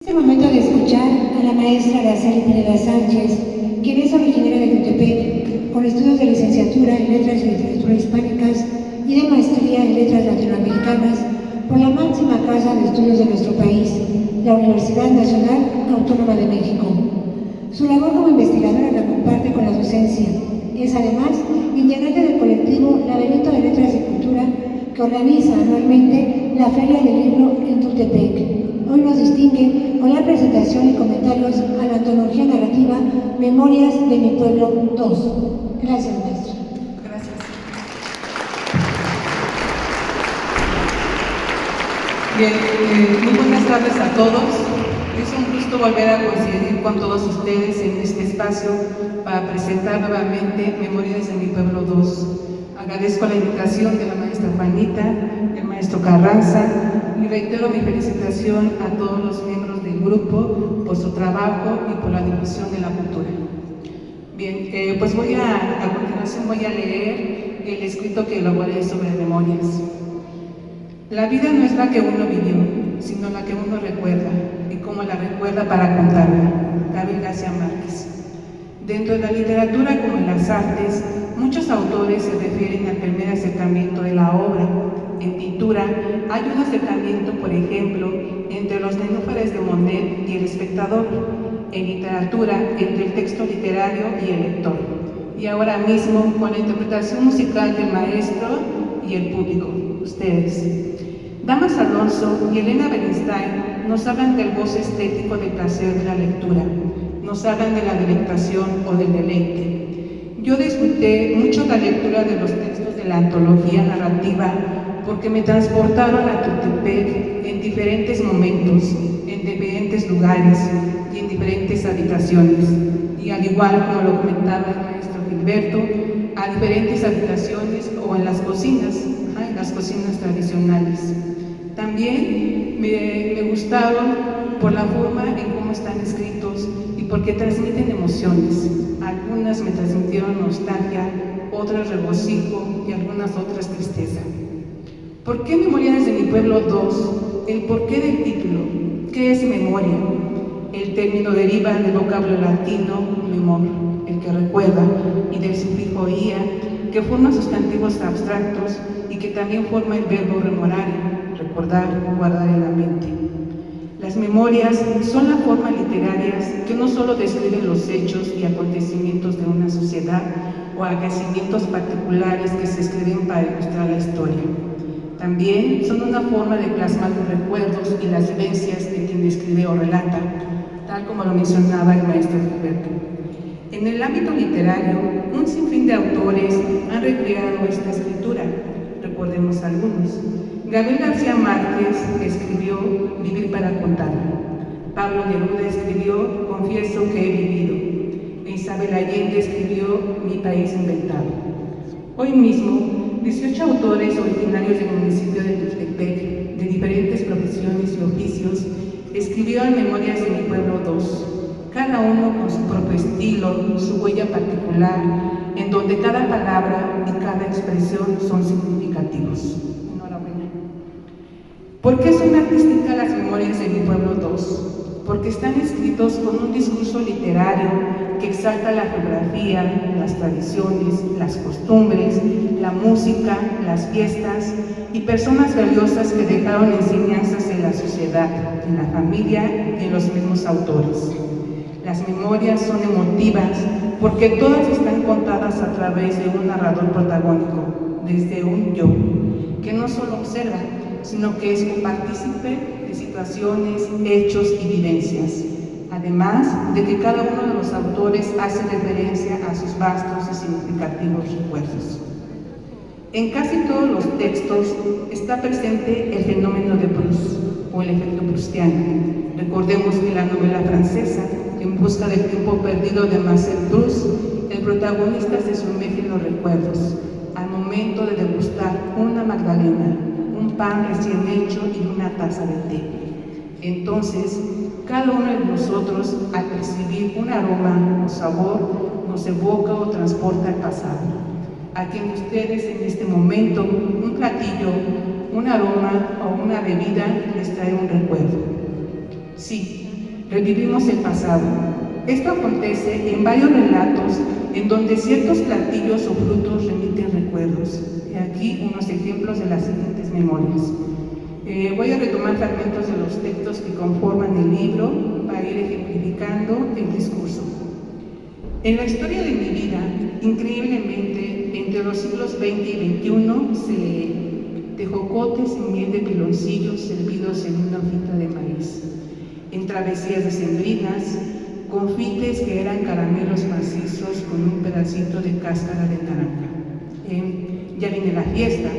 Es el momento de escuchar a la maestra Araceli Pineda Sánchez, quien es originaria de Tutepec, con estudios de licenciatura en Letras y Literatura Hispánicas y de maestría en Letras Latinoamericanas por la máxima casa de estudios de nuestro país, la Universidad Nacional Autónoma de México. Su labor como investigadora la comparte con la docencia. Es además integrante del colectivo Laberinto de Letras y Cultura, que organiza anualmente la Feria del Libro en Tutepec. Hoy nos distingue con la presentación y comentarios a la antología narrativa Memorias de mi Pueblo 2. Gracias, maestra. Gracias. Bien, muy buenas tardes a todos. Es un gusto volver a coincidir con todos ustedes en este espacio para presentar nuevamente Memorias de mi Pueblo 2. Agradezco la invitación de la maestra Juanita, del maestro Carranza, y reitero mi felicitación a todos los miembros del grupo por su trabajo y por la difusión de la cultura. Bien, pues a continuación voy a leer el escrito que elaboré sobre memorias. La vida no es la que uno vivió, sino la que uno recuerda, y cómo la recuerda para contarla. Gabriel García Márquez. Dentro de la literatura como en las artes, muchos autores se refieren al primer acercamiento de la obra. En pintura hay un acercamiento, por ejemplo, entre los nenúfares de Monet y el espectador. En literatura, entre el texto literario y el lector. Y ahora mismo, con la interpretación musical del maestro y el público, ustedes. Damas Alonso y Elena Bernstein nos hablan del goce estético del placer de la lectura. Nos hablan de la delectación o del deleite. Yo disfruté mucho la lectura de los textos de la antología narrativa porque me transportaron a Tutepec en diferentes momentos, en diferentes lugares y en diferentes habitaciones. Y al igual como lo comentaba el maestro Gilberto, a diferentes habitaciones o en las cocinas tradicionales. También me gustaron por la forma en cómo están escritos y porque transmiten emociones. Algunas me transmitieron nostalgia, otras regocijo y algunas otras tristeza. ¿Por qué Memorias de mi Pueblo 2? El porqué del título. ¿Qué es memoria? El término deriva del vocablo latino memor, el que recuerda, y del sufijo ia, que forma sustantivos abstractos y que también forma el verbo remorare, recordar, guardar en la mente. Las memorias son las formas literarias que no solo describen los hechos y acontecimientos de una sociedad o acontecimientos particulares que se escriben para ilustrar la historia. También son una forma de plasmar los recuerdos y las vivencias de quien escribe o relata, tal como lo mencionaba el maestro Gilberto. En el ámbito literario, un sinfín de autores han recreado esta escritura. Recordemos algunos. Gabriel García Márquez escribió Vivir para contar. Pablo Neruda escribió Confieso que he vivido. Isabel Allende escribió Mi país inventado. Hoy mismo, 18 autores originarios del municipio de Tutepec, de diferentes profesiones y oficios, escribieron Memorias de mi Pueblo 2, cada uno con su propio estilo, su huella particular, en donde cada palabra y cada expresión son significativos. Enhorabuena. ¿Por qué son artísticas las Memorias de mi Pueblo 2? Porque están escritos con un discurso literario que exalta la geografía, las tradiciones, las costumbres, la música, las fiestas y personas valiosas que dejaron enseñanzas en la sociedad, en la familia y en los mismos autores. Las memorias son emotivas porque todas están contadas a través de un narrador protagónico, desde un yo, que no solo observa, sino que es copartícipe de situaciones, hechos y vivencias. Además de que cada uno de los autores hace referencia a sus vastos y significativos recuerdos. En casi todos los textos está presente el fenómeno de Proust o el efecto proustiano. Recordemos que la novela francesa, En busca del tiempo perdido de Marcel Proust, el protagonista se sumerge en los recuerdos al momento de degustar una magdalena, un pan recién hecho y una taza de té. Entonces, cada uno de nosotros, al percibir un aroma o sabor, nos evoca o transporta al pasado. A quien ustedes en este momento, un platillo, un aroma o una bebida les trae un recuerdo. Sí, Revivimos el pasado. Esto acontece en varios relatos en donde ciertos platillos o frutos remiten recuerdos. Y aquí unos ejemplos de las siguientes memorias. Voy a retomar fragmentos de los textos que conforman el libro para ir ejemplificando el discurso. En la historia de mi vida, increíblemente, entre los siglos XX y XXI se lee tejocotes en miel de piloncillos servidos en una hojita de maíz, en travesías decembrinas, confites que eran caramelos macizos con un pedacito de cáscara de naranja. Ya viene la fiesta.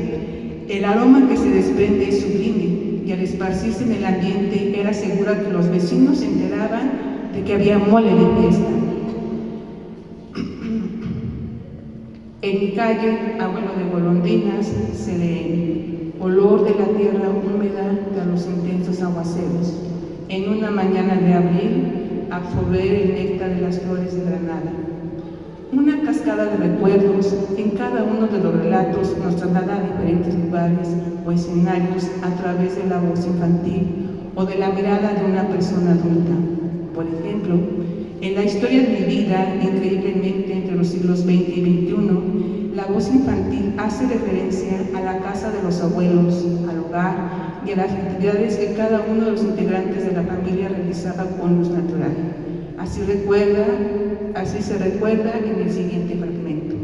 El aroma que se desprende es sublime y al esparcirse en el ambiente era segura que los vecinos se enteraban de que había mole de fiesta. En mi calle, abuelo de golondrinas, se lee olor de la tierra húmeda de los intensos aguaceros. En una mañana de abril, absorber el néctar de las flores de granada. Una cascada de recuerdos en cada uno de los relatos nos traslada a diferentes lugares o escenarios a través de la voz infantil o de la mirada de una persona adulta. Por ejemplo, en la historia de mi vida, increíblemente entre los siglos XX y XXI, la voz infantil hace referencia a la casa de los abuelos, al hogar y a las actividades que cada uno de los integrantes de la familia realizaba con luz natural. Así se recuerda en el siguiente fragmento.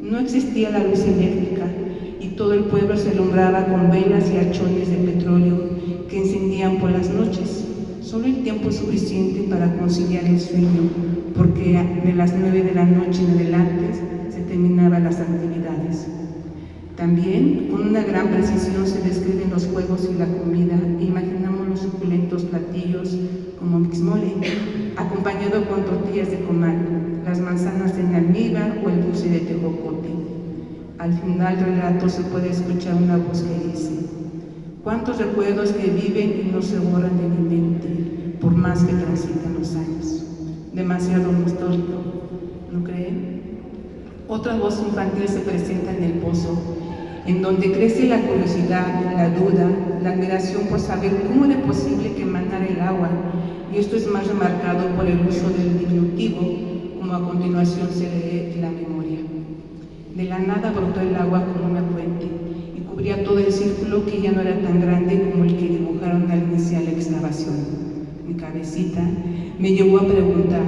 No existía la luz eléctrica y todo el pueblo se alumbraba con velas y hachones de petróleo que encendían por las noches. Solo el tiempo suficiente para conciliar el sueño, porque de las 9 de la noche en adelante se terminaban las actividades. También, con una gran precisión se describen los juegos y la comida, e imaginamos los suculentos platillos como mixmole, acompañado con tortillas de comal, las manzanas en almíbar o el dulce de tejocote. Al final del relato se puede escuchar una voz que dice: ¿cuántos recuerdos que viven y no se borran de mi mente, por más que transitan los años? Demasiado nostálgico, ¿no creen? Otra voz infantil se presenta en el pozo, en donde crece la curiosidad, la duda, la admiración por saber cómo era posible que emanara el agua, y esto es más remarcado por el uso del diminutivo, como a continuación se lee en la memoria. De la nada brotó el agua como una fuente, y cubría todo el círculo que ya no era tan grande como el que dibujaron al iniciar la excavación. Mi cabecita me llevó a preguntar: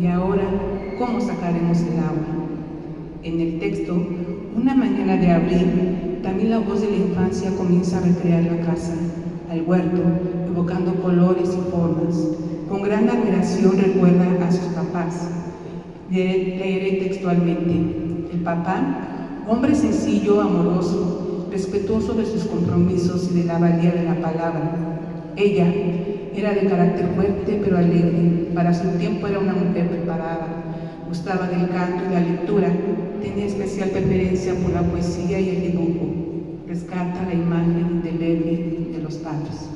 ¿y ahora cómo sacaremos el agua? En el texto, una mañana de abril, también la voz de la infancia comienza a recrear la casa, al huerto, evocando colores y formas. Con gran admiración recuerda a sus papás. Leeré textualmente: el papá, hombre sencillo, amoroso, respetuoso de sus compromisos y de la valía de la palabra. Ella era de carácter fuerte pero alegre, para su tiempo era una mujer preparada, gustaba del canto y la lectura, tenía especial preferencia por la poesía y el dibujo. Rescata la imagen indeleble de los padres.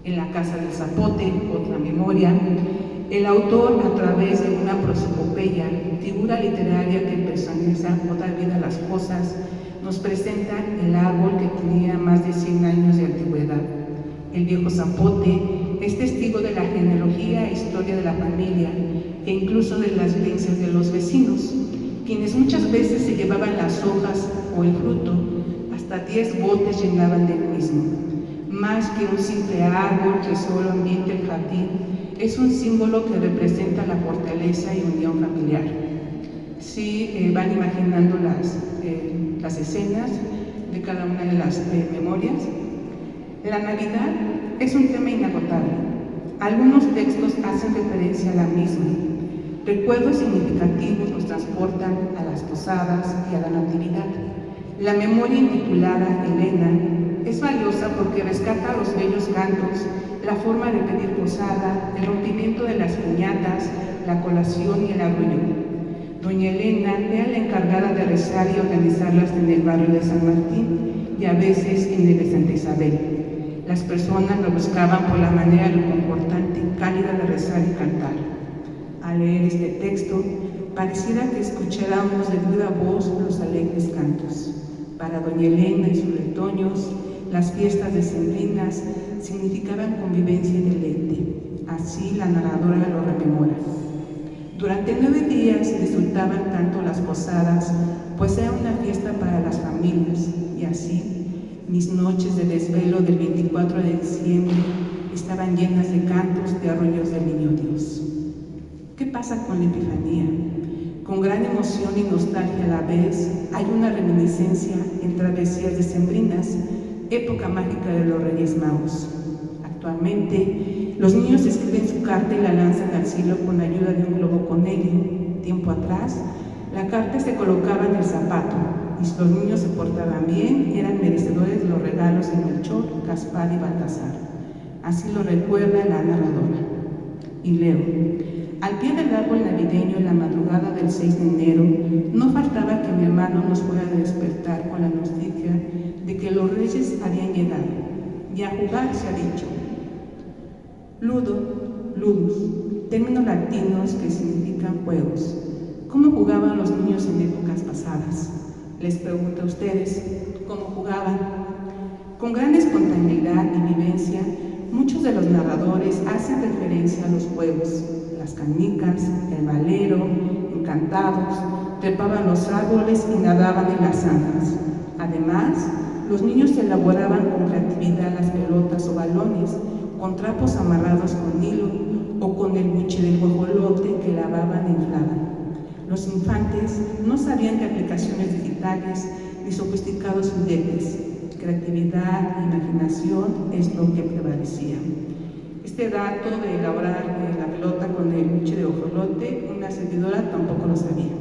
En la casa del zapote, otra memoria, el autor, a través de una prosopopeya, figura literaria que personifica o da vida a las cosas, nos presenta el árbol que tenía más de 100 años de antigüedad. El viejo zapote es testigo de la genealogía e historia de la familia e incluso de las vivencias de los vecinos, quienes muchas veces se llevaban las hojas o el fruto, hasta 10 botes llenaban del mismo. Más que un simple árbol que solo ambienta el jardín, es un símbolo que representa la fortaleza y unión familiar. Si van imaginando las escenas de cada una de las memorias, la Navidad es un tema inagotable. Algunos textos hacen referencia a la misma. Recuerdos significativos nos transportan a las posadas y a la natividad. La memoria intitulada Elena es valiosa porque rescata los bellos cantos, la forma de pedir posada, el rompimiento de las piñatas, la colación y el arrullo. Doña Elena era la encargada de rezar y organizarlas en el barrio de San Martín y a veces en el de Santa Isabel. Las personas lo buscaban por la manera reconfortante y cálida de rezar y cantar. Al leer este texto, pareciera que escucháramos de viva voz los alegres cantos. Para doña Elena y sus retoños, las fiestas decembrinas significaban convivencia y deleite. Así la narradora lo rememora. Durante 9 días disfrutaban tanto las posadas, pues era una fiesta para las familias, y así mis noches de desvelo del 24 de diciembre estaban llenas de cantos de arroyos del Niño Dios. ¿Qué pasa con la Epifanía? Con gran emoción y nostalgia a la vez, hay una reminiscencia en travesías decembrinas, época mágica de los Reyes Magos. Actualmente, los niños escriben su carta y la lanzan al cielo con ayuda de un globo con helio. Tiempo atrás, la carta se colocaba en el zapato, y si los niños se portaban bien, eran merecedores de los regalos de Melchor, Gaspar y Baltasar. Así lo recuerda la narradora. Y leo: al pie del árbol navideño, en la madrugada del 6 de enero, no faltaba que mi hermano nos fuera a despertar con la nostalgia de que los reyes habían llegado, y a jugar se ha dicho. Ludo, ludus, términos latinos que significan juegos. ¿Cómo jugaban los niños en épocas pasadas? Les pregunto a ustedes, ¿cómo jugaban? Con gran espontaneidad y vivencia, muchos de los narradores hacen referencia a los juegos, las canicas, el valero, encantados, trepaban los árboles y nadaban en las zanjas. Además, los niños elaboraban con creatividad las pelotas o balones, con trapos amarrados con hilo o con el buche del guajolote que lavaban e inflaban. Los infantes no sabían de aplicaciones digitales ni sofisticados juguetes. Creatividad e imaginación es lo que prevalecía. Este dato de elaborar la pelota con el buche de guajolote, una servidora tampoco lo sabía.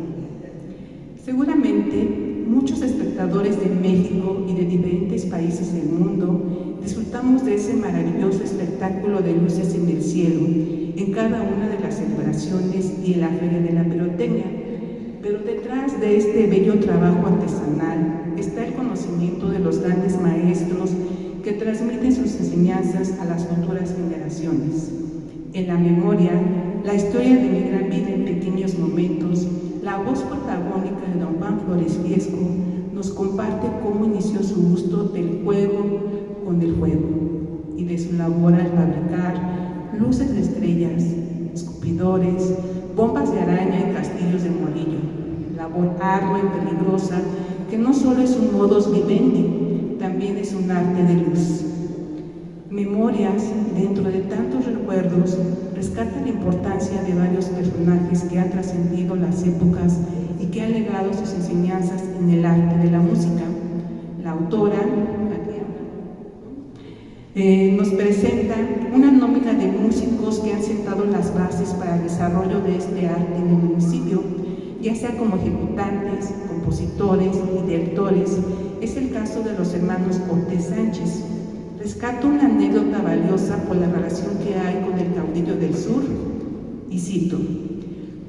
Seguramente, muchos espectadores de México y de diferentes países del mundo disfrutamos de ese maravilloso espectáculo de luces en el cielo, en cada una de las celebraciones y en la Feria de la Pirotecnia. Pero detrás de este bello trabajo artesanal está el conocimiento de los grandes maestros que transmiten sus enseñanzas a las futuras generaciones. En la memoria, la historia de mi gran vida en pequeños momentos, la voz protagónica de don Juan Flores Fiesco nos comparte cómo inició su gusto del juego con el juego y de su labor al fabricar luces de estrellas, escupidores, bombas de araña y castillos de morillo. Labor ardua y peligrosa que no solo es un modus vivendi, también es un arte de luz. Memorias, dentro de tantos recuerdos, rescatan la importancia de varios personajes que han trascendido las épocas y que han legado sus enseñanzas en el arte de la música. La autora nos presenta una nómina de músicos que han sentado las bases para el desarrollo de este arte en el municipio, ya sea como ejecutantes, compositores y directores. Es el caso de los hermanos Cortés Sánchez. Rescato una anécdota valiosa por la relación que hay con el caudillo del sur, y cito: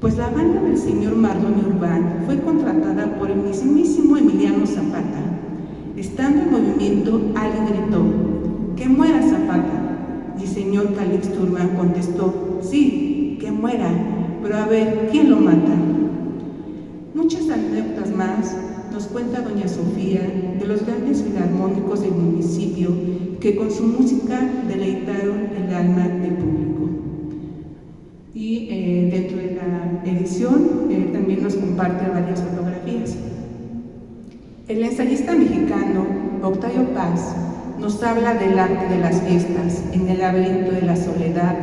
pues la banda del señor Mardonio Urbán fue contratada por el mismísimo Emiliano Zapata. Estando en movimiento, alguien gritó: ¡que muera Zapata! Y el señor Calixto Urbán contestó: sí, que muera, pero a ver, ¿quién lo mata? Muchas anécdotas más nos cuenta doña Sofía de los grandes filarmónicos del municipio que con su música deleitaron el alma del público. Y dentro de la edición también nos comparte varias fotografías. El ensayista mexicano Octavio Paz nos habla del arte de las fiestas en el laberinto de la soledad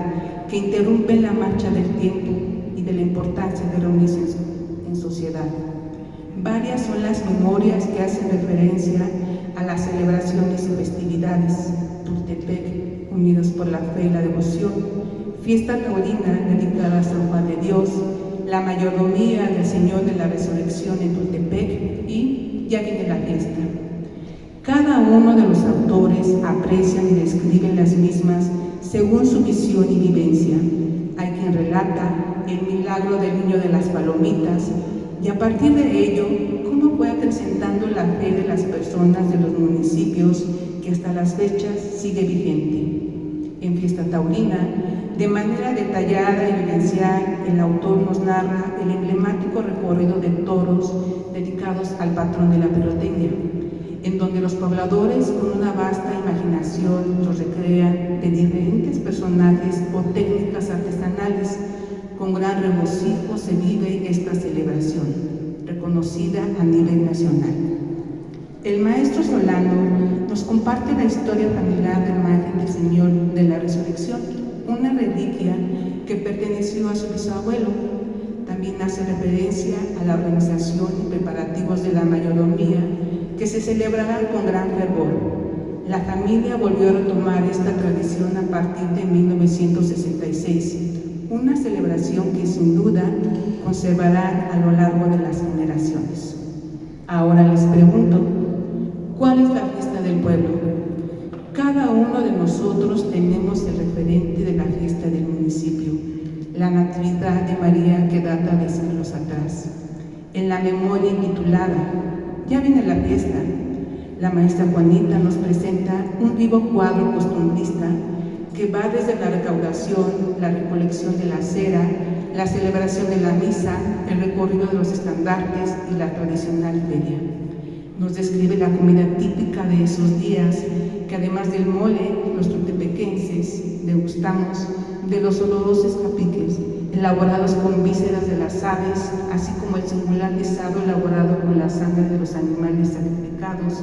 que interrumpe la marcha del tiempo y de la importancia de reunirse en sociedad. Varias son las memorias que hacen referencia a las celebraciones y festividades. Tultepec, unidos por la fe y la devoción; fiesta taurina dedicada a San Juan de Dios; la mayordomía del Señor de la Resurrección en Tultepec; y ya viene la fiesta. Cada uno de los autores aprecian y describen las mismas según su visión y vivencia. Hay quien relata el milagro del niño de las palomitas, y a partir de ello, cómo fue acrecentando la fe de las personas de los municipios que hasta las fechas sigue vigente. En Fiesta Taurina, de manera detallada y vivencial, el autor nos narra el emblemático recorrido de toros dedicados al patrón de la pirotecnia. en donde los pobladores con una vasta imaginación los recrean de diferentes personajes o técnicas artesanales. Con gran regocijo se vive esta celebración, reconocida a nivel nacional. El maestro Solano nos comparte la historia familiar de la imagen del Señor de la Resurrección, una reliquia que perteneció a su bisabuelo. También hace referencia a la organización y preparativos de la mayordomía, que se celebrarán con gran fervor. La familia volvió a retomar esta tradición a partir de 1966, una celebración que sin duda conservarán a lo largo de las generaciones. Ahora les pregunto, ¿cuál es la fiesta del pueblo? Cada uno de nosotros tenemos el referente de la fiesta del municipio, la Natividad de María, que data de siglos atrás. En la memoria intitulada "Ya viene la fiesta", la maestra Juanita nos presenta un vivo cuadro costumbrista que va desde la recaudación, la recolección de la cera, la celebración de la misa, el recorrido de los estandartes y la tradicional feria. Nos describe la comida típica de esos días, que además del mole, los tultepequenses degustamos de los olorosos capiques, elaborados con vísceras de las aves, así como el singular guisado elaborado con la sangre de los animales sacrificados,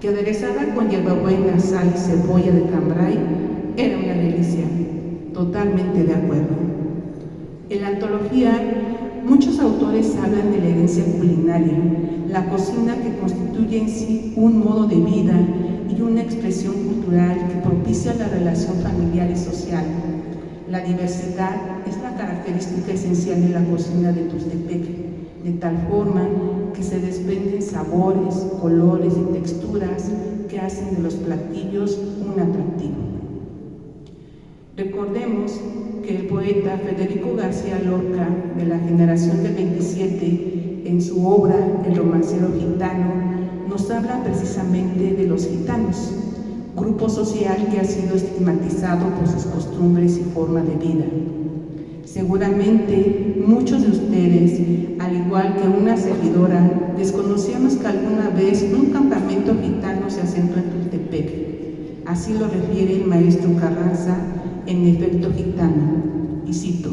que aderezada con hierbabuena, sal y cebolla de cambray, era una delicia. Totalmente de acuerdo. En la antología, muchos autores hablan de la herencia culinaria, la cocina que constituye en sí un modo de vida y una expresión cultural que propicia la relación familiar y social. La diversidad es la característica esencial de la cocina de Tuxtepec, de tal forma que se desprenden sabores, colores y texturas que hacen de los platillos un atractivo. Recordemos que el poeta Federico García Lorca, de la generación del 27, en su obra El romancero gitano, nos habla precisamente de los gitanos, grupo social que ha sido estigmatizado por sus costumbres y forma de vida. Seguramente muchos de ustedes, al igual que una servidora, desconocíamos que alguna vez un campamento gitano se asentó en Tultepec. Así lo refiere el maestro Carranza en Efecto Gitano, y cito: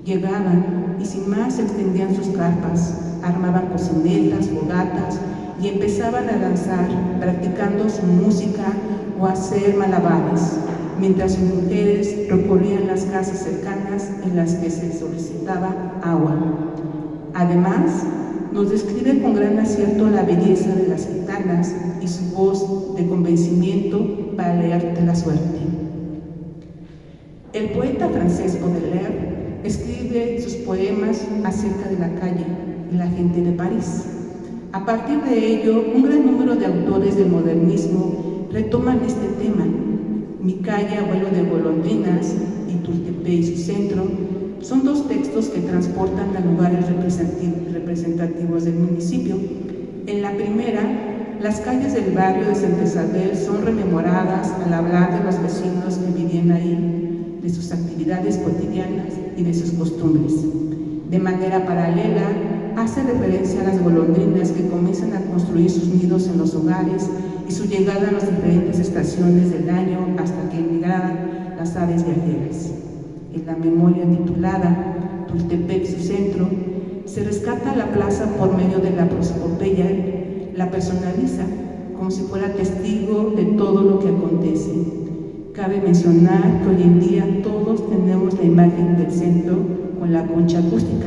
llegaban y sin más extendían sus carpas, armaban cocinetas, fogatas y empezaban a danzar, practicando su música o a hacer malabares, mientras sus mujeres recorrían las casas cercanas en las que se solicitaba agua. Además, nos describe con gran acierto la belleza de las gitanas y su voz de convencimiento para leerte la suerte. El poeta francés Baudelaire escribe sus poemas acerca de la calle y la gente de París. A partir de ello, un gran número de autores del modernismo retoman este tema. Mi calle, abuelo de golondrinas, y Tultepec y su centro son dos textos que transportan a lugares representativos del municipio. En la primera, las calles del barrio de Santa Isabel son rememoradas al hablar de los vecinos que vivían ahí, de sus actividades cotidianas y de sus costumbres. De manera paralela, hace referencia a las golondrinas que comienzan a construir sus nidos en los hogares y su llegada a las diferentes estaciones del año hasta que emigraban las aves viajeras. En la memoria titulada Tultepec, su centro, se rescata la plaza por medio de la prosopopeya, la personaliza como si fuera testigo de todo lo que acontece. Cabe mencionar que hoy en día todos tenemos la imagen del centro con la concha acústica,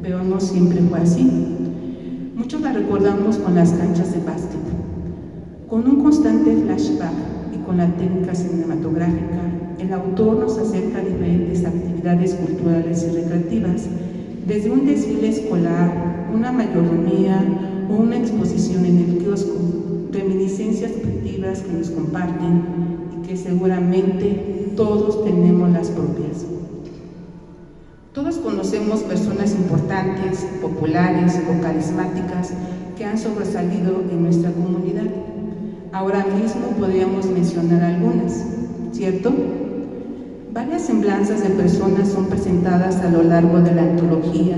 pero no siempre fue así. Muchos la recordamos con las canchas de básquet. Con un constante flashback y con la técnica cinematográfica, el autor nos acerca a diferentes actividades culturales y recreativas, desde un desfile escolar, una mayordomía o una exposición en el kiosco, reminiscencias subjetivas que nos comparten y que seguramente todos tenemos las propias. Todos conocemos personas importantes, populares o carismáticas que han sobresalido en nuestra comunidad. Ahora mismo podríamos mencionar algunas, ¿cierto? Varias semblanzas de personas son presentadas a lo largo de la antología,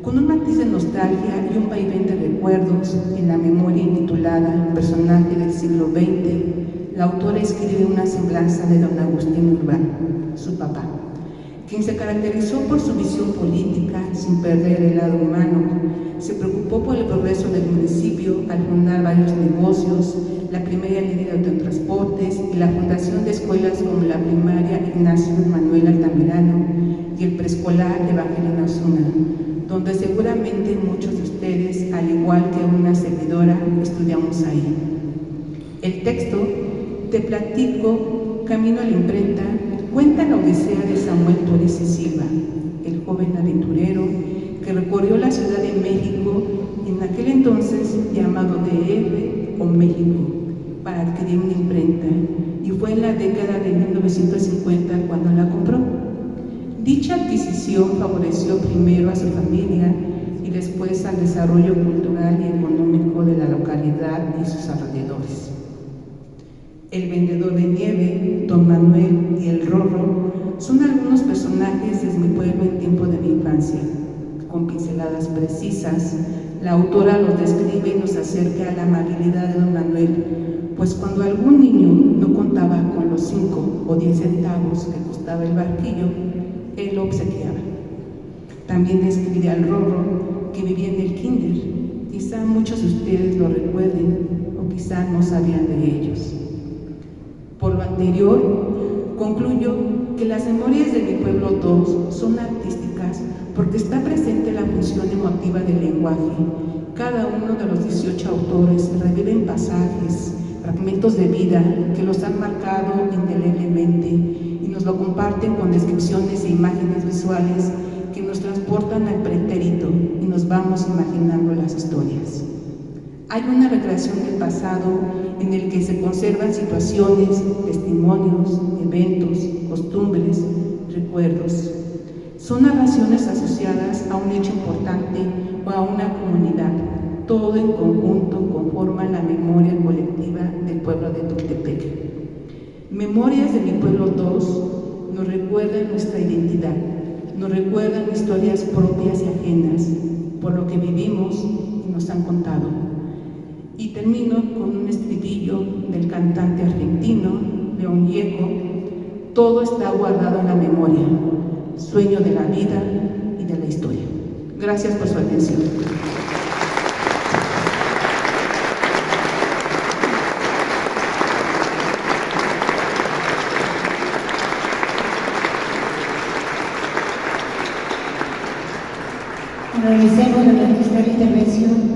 Con un matiz de nostalgia y un vaivén de recuerdos en la memoria intitulada Personaje del siglo XX, la autora escribe una semblanza de don Agustín Urbán, su papá, quien se caracterizó por su visión política sin perder el lado humano. Se preocupó por el progreso del municipio al fundar varios negocios, la primera línea de autotransportes y la fundación de escuelas como la primaria Ignacio Manuel Altamirano y el preescolar Evangelina Osuna, donde seguramente muchos de ustedes, al igual que una servidora, estudiamos ahí. El texto, Te platico, Camino a la imprenta, cuenta la odisea de Samuel Toriz y Silva, el joven aventurero que recorrió la Ciudad de México, en aquel entonces llamado DF o México, para adquirir una imprenta, y fue en la década de 1950 cuando la compró. Dicha adquisición favoreció primero a su familia y después al desarrollo cultural y económico de la localidad y sus alrededores. El vendedor de nieve, don Manuel y el Rorro son algunos personajes de mi pueblo en tiempo de mi infancia. Con pinceladas precisas, la autora los describe y nos acerca a la amabilidad de don Manuel, pues cuando algún niño no contaba con los 5 o 10 centavos que costaba el barquillo, él lo obsequiaba. También describe al Rorro, que vivía en el kinder. Quizá muchos de ustedes lo recuerden o quizá no sabían de ellos. Por lo anterior, concluyo que las memorias de mi pueblo 2 son artísticas porque está presente la función emotiva del lenguaje. Cada uno de los 18 autores reviven pasajes, fragmentos de vida que los han marcado indeleblemente y nos lo comparten con descripciones e imágenes visuales que nos transportan al pretérito y nos vamos imaginando las historias. Hay una recreación del pasado en el que se conservan situaciones, testimonios, eventos, costumbres, recuerdos. Son narraciones asociadas a un hecho importante o a una comunidad. Todo en conjunto conforma la memoria colectiva del pueblo de Tuxtepec. Memorias de mi pueblo 2 nos recuerdan nuestra identidad, nos recuerdan historias propias y ajenas, por lo que vivimos y nos han contado. Y termino con un estribillo del cantante argentino, León Gieco: todo está guardado en la memoria, sueño de la vida y de la historia. Gracias por su atención. Agradecemos a la magistral intervención